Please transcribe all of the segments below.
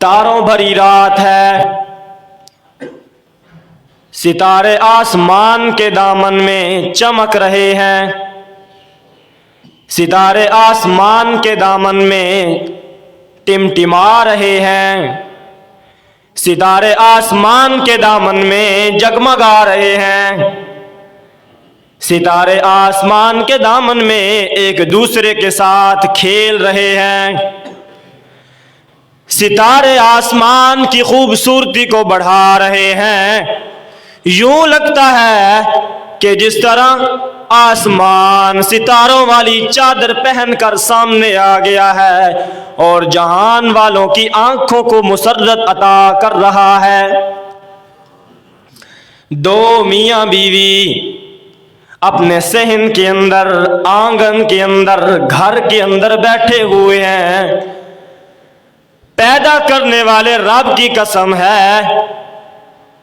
تاروں بھری رات ہے، ستارے آسمان کے دامن میں چمک رہے ہیں، ستارے آسمان کے دامن میں ٹمٹما رہے ہیں، ستارے آسمان کے دامن میں جگمگا رہے ہیں، ستارے آسمان کے دامن میں ایک دوسرے کے ساتھ کھیل رہے ہیں، ستارے آسمان کی خوبصورتی کو بڑھا رہے ہیں۔ یوں لگتا ہے کہ جس طرح آسمان ستاروں والی چادر پہن کر سامنے آ گیا ہے اور جہان والوں کی آنکھوں کو مسرت عطا کر رہا ہے۔ دو میاں بیوی اپنے صحن کے اندر، آنگن کے اندر، گھر کے اندر بیٹھے ہوئے ہیں۔ پیدا کرنے والے رب کی قسم ہے،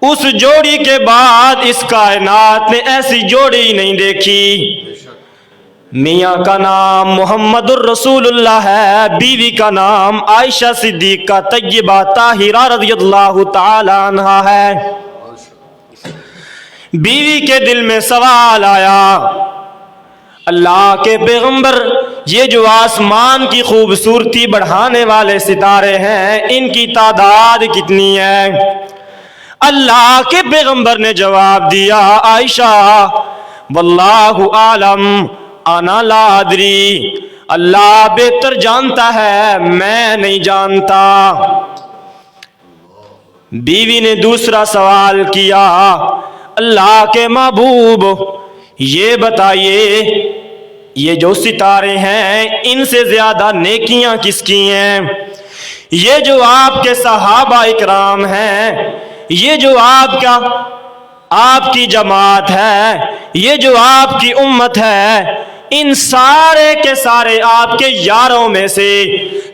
اس جوڑی کے بعد اس کائنات نے ایسی جوڑی نہیں دیکھی۔ میاں کا نام محمد الرسول اللہ ہے، بیوی کا نام عائشہ صدیقہ طیبہ طاہرہ رضی اللہ تعالی عنہا ہے۔ بیوی کے دل میں سوال آیا، اللہ کے پیغمبر، یہ جو آسمان کی خوبصورتی بڑھانے والے ستارے ہیں، ان کی تعداد کتنی ہے؟ اللہ کے پیغمبر نے جواب دیا، عائشہ واللہ عالم انا لا ادری، اللہ بہتر جانتا ہے، میں نہیں جانتا۔ بیوی نے دوسرا سوال کیا، اللہ کے محبوب یہ بتائیے، یہ جو ستارے ہیں ان سے زیادہ نیکیاں کس کی ہیں؟ یہ جو آپ کے صحابہ اکرام ہیں، یہ جو آپ کی جماعت ہے، یہ جو آپ کی امت ہے، ان سارے کے سارے آپ کے یاروں میں سے،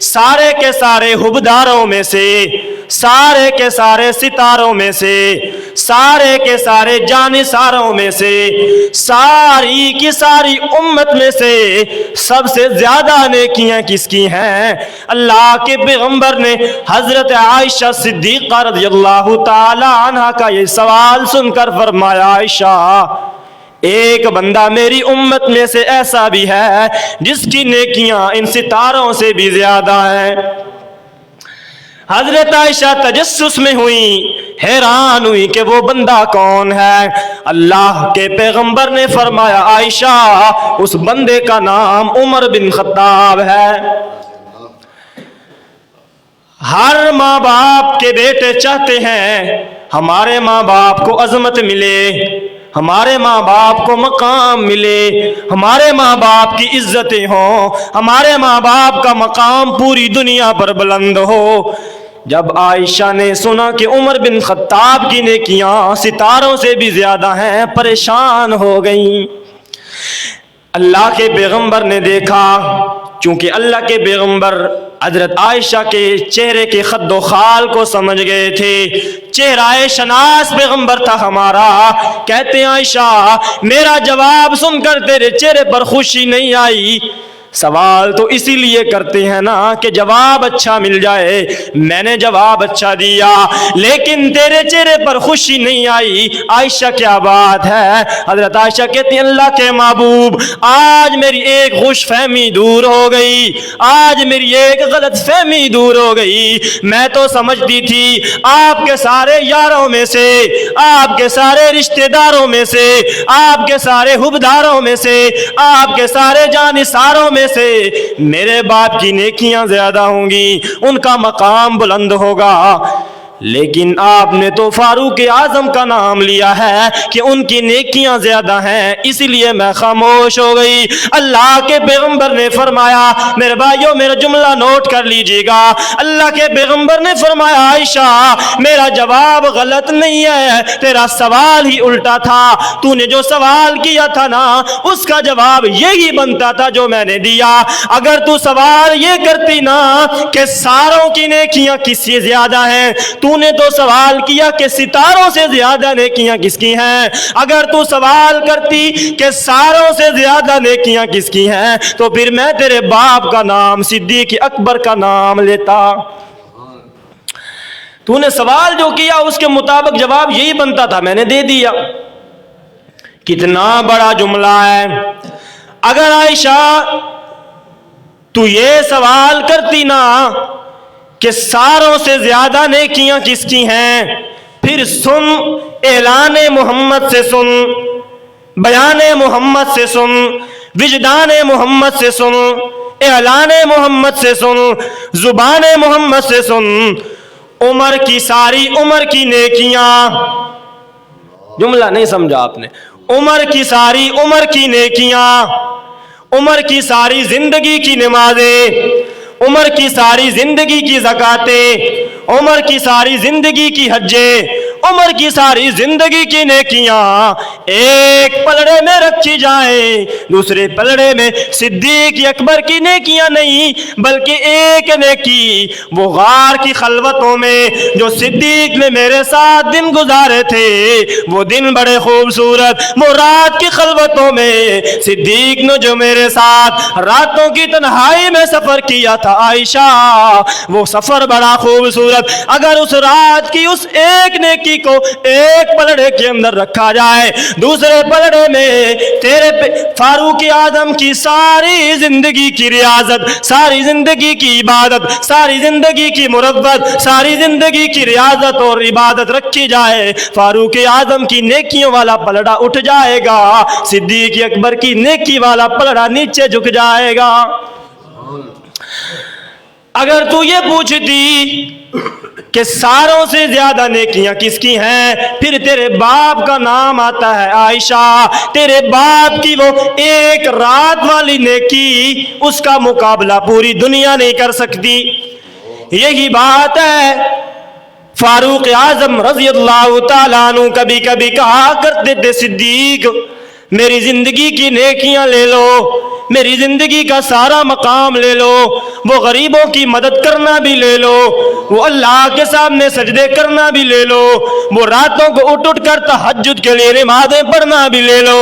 سارے کے سارے حبداروں میں سے، سارے کے سارے ستاروں میں سے، سارے کے سارے جانثاروں میں سے، ساری کی ساری امت میں سے سب سے زیادہ نیکیاں کس کی ہیں؟ اللہ کے پیغمبر نے حضرت عائشہ صدیقہ رضی اللہ تعالی عنہا کا یہ سوال سن کر فرمایا، عائشہ ایک بندہ میری امت میں سے ایسا بھی ہے جس کی نیکیاں ان ستاروں سے بھی زیادہ ہیں۔ حضرت عائشہ تجسس میں ہوئی، حیران ہوئی کہ وہ بندہ کون ہے۔ اللہ کے پیغمبر نے فرمایا، عائشہ اس بندے کا نام عمر بن خطاب ہے۔ ہر ماں باپ کے بیٹے چاہتے ہیں ہمارے ماں باپ کو عظمت ملے، ہمارے ماں باپ کو مقام ملے، ہمارے ماں باپ کی عزتیں ہوں، ہمارے ماں باپ کا مقام پوری دنیا پر بلند ہو۔ جب عائشہ نے سنا کہ عمر بن خطاب کی نیکیاں ستاروں سے بھی زیادہ ہیں، پریشان ہو گئیں۔ اللہ کے پیغمبر نے دیکھا، چونکہ اللہ کے پیغمبر حضرت عائشہ کے چہرے کے خد و خال کو سمجھ گئے تھے، چہرہ شناس پیغمبر تھا ہمارا۔ کہتے ہیں، عائشہ میرا جواب سن کر تیرے چہرے پر خوشی نہیں آئی؟ سوال تو اسی لیے کرتے ہیں نا کہ جواب اچھا مل جائے۔ میں نے جواب اچھا دیا لیکن تیرے چہرے پر خوشی نہیں آئی، عائشہ کیا بات ہے؟ حضرت عائشہ کہتی ہیں، اللہ کے محبوب آج میری ایک خوش فہمی دور ہو گئی، آج میری ایک غلط فہمی دور ہو گئی۔ میں تو سمجھتی تھی آپ کے سارے یاروں میں سے، آپ کے سارے رشتہ داروں میں سے، آپ کے سارے حبداروں میں سے، آپ کے سارے جانثاروں میں سے میرے باپ کی نیکیاں زیادہ ہوں گی، ان کا مقام بلند ہوگا، لیکن آپ نے تو فاروق اعظم کا نام لیا ہے کہ ان کی نیکیاں زیادہ ہیں، اسی لیے میں خاموش ہو گئی۔ اللہ کے پیغمبر نے فرمایا، میرے بھائیوں میرا جملہ نوٹ کر لیجئے گا، اللہ کے پیغمبر نے فرمایا، عائشہ میرا جواب غلط نہیں ہے، تیرا سوال ہی الٹا تھا، تو نے جو سوال کیا تھا نا اس کا جواب یہی بنتا تھا جو میں نے دیا۔ اگر تو سوال یہ کرتی نا کہ ساروں کی نیکیاں کس سے زیادہ ہیں، تو نے تو سوال کیا کہ ستاروں سے زیادہ نیکیاں کس کی ہیں۔ اگر تو سوال کرتی کہ ساروں سے زیادہ نیکیاں کس کی ہیں تو پھر میں تیرے باپ کا نام صدیق اکبر کا نام لیتا۔ تو نے سوال جو کیا اس کے مطابق جواب یہی بنتا تھا، میں نے دے دیا۔ کتنا بڑا جملہ ہے۔ اگر عائشہ تو یہ سوال کرتی نا کہ ساروں سے زیادہ نیکیاں کس کی ہیں، پھر سن، اعلان محمد سے سن، بیان محمد سے سن، وجدان محمد سے سن، اعلان محمد سے سن، زبان محمد سے سن، عمر کی ساری عمر کی نیکیاں، جملہ نہیں سمجھا آپ نے، عمر کی ساری عمر کی نیکیاں، عمر کی ساری زندگی کی نمازیں، عمر کی ساری زندگی کی زکاتیں، عمر کی ساری زندگی کی حجیں، عمر کی ساری زندگی کی نیکیاں ایک پلڑے میں رکھی جائیں، دوسرے پلڑے میں صدیق اکبر کی نیکیاں نہیں بلکہ ایک نیکی وہ غار کی خلوتوں میں جو صدیق نے میرے ساتھ دن گزارے تھے، وہ دن بڑے خوبصورت، وہ رات کی خلوتوں میں صدیق نے جو میرے ساتھ راتوں کی تنہائی میں سفر کیا تھا عائشہ، وہ سفر بڑا خوبصورت، اگر اس رات کی اس ایک نیکی کو ایک پلڑے کے اندر رکھا جائے، دوسرے پلڑے میں تیرے فاروق اعظم کی ساری زندگی کی ریاضت، ساری زندگی کی عبادت، ساری زندگی کی مروت، ساری زندگی کی ریاضت اور عبادت رکھی جائے، فاروق اعظم کی نیکیوں والا پلڑا اٹھ جائے گا، صدیق اکبر کی نیکی والا پلڑا نیچے جھک جائے گا۔ اگر تو یہ پوچھتی کہ ساروں سے زیادہ نیکیاں کس کی ہیں، پھر تیرے باپ کا نام آتا ہے عائشہ، تیرے باپ کی وہ ایک رات والی نیکی اس کا مقابلہ پوری دنیا نہیں کر سکتی۔ یہی بات ہے فاروق اعظم رضی اللہ تعالیٰ عنہ کبھی کبھی کہا کرتے تھے، صدیق میری زندگی کی نیکیاں لے لو، میری زندگی کا سارا مقام لے لو، وہ غریبوں کی مدد کرنا بھی لے لو، وہ اللہ کے سامنے سجدے کرنا بھی لے لو، وہ راتوں کو اٹھ اٹھ کر تہجد کے لیے نمازیں پڑھنا بھی لے لو،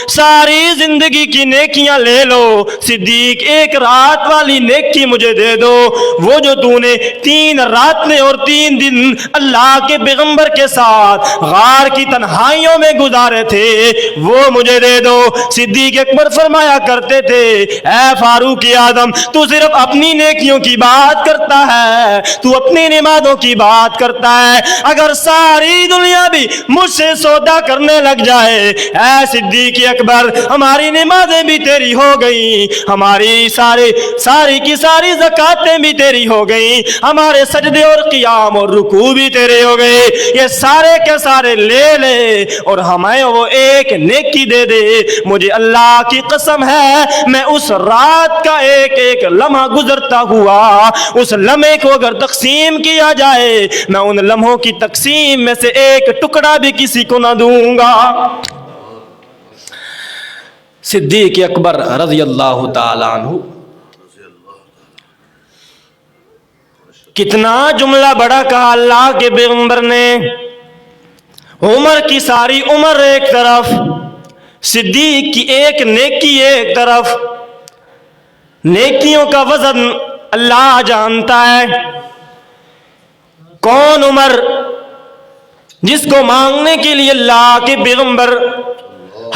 ساری زندگی کی نیکیاں لے لو، صدیق ایک رات والی نیکی مجھے دے دو، وہ جو تو نے 3 راتیں اور 3 دن اللہ کے پیغمبر کے ساتھ غار کی تنہائیوں میں گزارے تھے وہ مجھے دے دو۔ صدیق اکبر فرمایا کرتے تھے، اے فاروق اعظم تو صرف اپنی نیکیوں کی بات کرتا ہے، تو اپنی نمازوں کی بات کرتا ہے، اگر ساری دنیا بھی مجھ سے سودا کرنے لگ جائے، اے صدیق اکبر ہماری نمازیں بھی تیری ہو گئی، ہماری ساری کی ساری زکاتیں بھی تیری ہو گئی، ہمارے سجدے اور قیام اور رکوع بھی تیرے ہو گئے، یہ سارے کے سارے لے لے اور ہمیں وہ ایک نیکی دے دے، مجھے اللہ کی قسم ہے میں اس رات کا ایک ایک لمحہ گزرتا ہوا اس لمحے کو اگر تقسیم کیا جائے میں ان لمحوں کی تقسیم میں سے ایک ٹکڑا بھی کسی کو نہ دوں گا۔ صدیق اکبر رضی اللہ تعالیٰ عنہ کتنا جملہ بڑا کہا اللہ کے پیغمبر نے، عمر کی ساری عمر ایک طرف، صدیق کی ایک نیکی ایک طرف، نیکیوں کا وزن اللہ جانتا ہے۔ کون عمر جس کو مانگنے کے لیے اللہ کے پیغمبر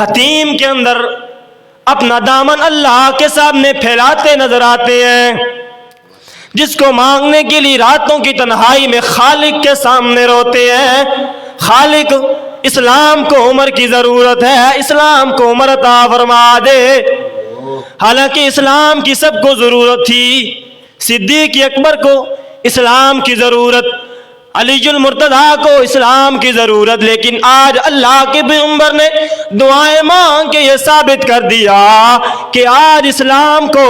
حتیم کے اندر اپنا دامن اللہ کے سامنے پھیلاتے نظر آتے ہیں، جس کو مانگنے کے لیے راتوں کی تنہائی میں خالق کے سامنے روتے ہیں، خالق اسلام کو عمر کی ضرورت ہے، اسلام کو عمر عطا فرما دے۔ حالانکہ اسلام کی سب کو ضرورت تھی، صدیق اکبر کو اسلام کی ضرورت، علی المرتضیٰ کو اسلام کی ضرورت، لیکن آج اللہ کے پیغمبر نے دعائیں مانگ کے یہ ثابت کر دیا کہ آج اسلام کو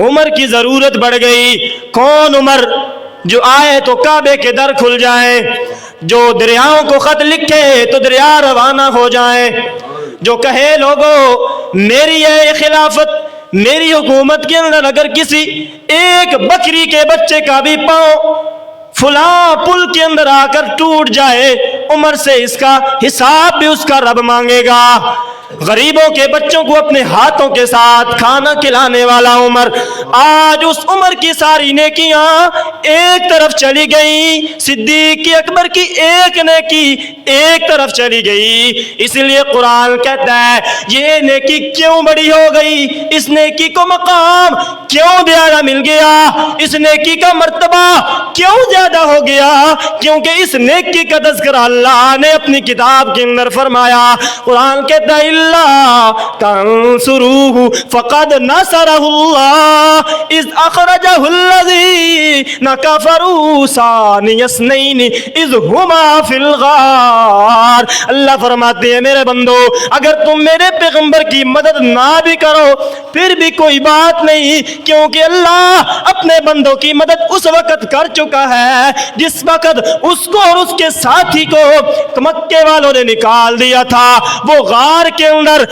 عمر کی ضرورت بڑھ گئی۔ کون عمر جو آئے تو کعبے کے در کھل جائیں، جو دریاؤں کو خط لکھے تو دریا روانہ ہو جائیں، جو کہے لوگوں میری ہے خلافت، میری حکومت کے اندر اگر کسی ایک بکری کے بچے کا بھی پاؤں فلاں پل کے اندر آ کر ٹوٹ جائے، عمر سے اس کا حساب بھی اس کا رب مانگے گا۔ غریبوں کے بچوں کو اپنے ہاتھوں کے ساتھ کھانا کھلانے والا عمر، آج اس عمر کی ساری نیکیاں ایک طرف چلی گئی، صدیق اکبر کی ایک نیکی ایک طرف چلی گئی۔ اس لیے قرآن کہتا ہے یہ نیکی کیوں بڑی ہو گئی، اس نیکی کو مقام کیوں زیادہ مل گیا، اس نیکی کا مرتبہ کیوں زیادہ ہو گیا؟ کیونکہ اس نیکی کا تذکرہ اللہ نے اپنی کتاب کے اندر فرمایا۔ قرآن کہتا ہے اللہ تنصروہ فقد نصرہ اللہ اذ اخرجہ الذین کفروا ثانی اثنین اذ ہما فی الغار۔ اللہ فرماتے ہیں میرے بندو اگر تم میرے پیغمبر کی مدد نہ بھی کرو پھر بھی کوئی بات نہیں، کیونکہ اللہ اپنے بندوں کی مدد اس وقت کر چکا ہے جس وقت اس کو اور اس کے ساتھی کو مکے والوں نے نکال دیا تھا، وہ غار کے اندر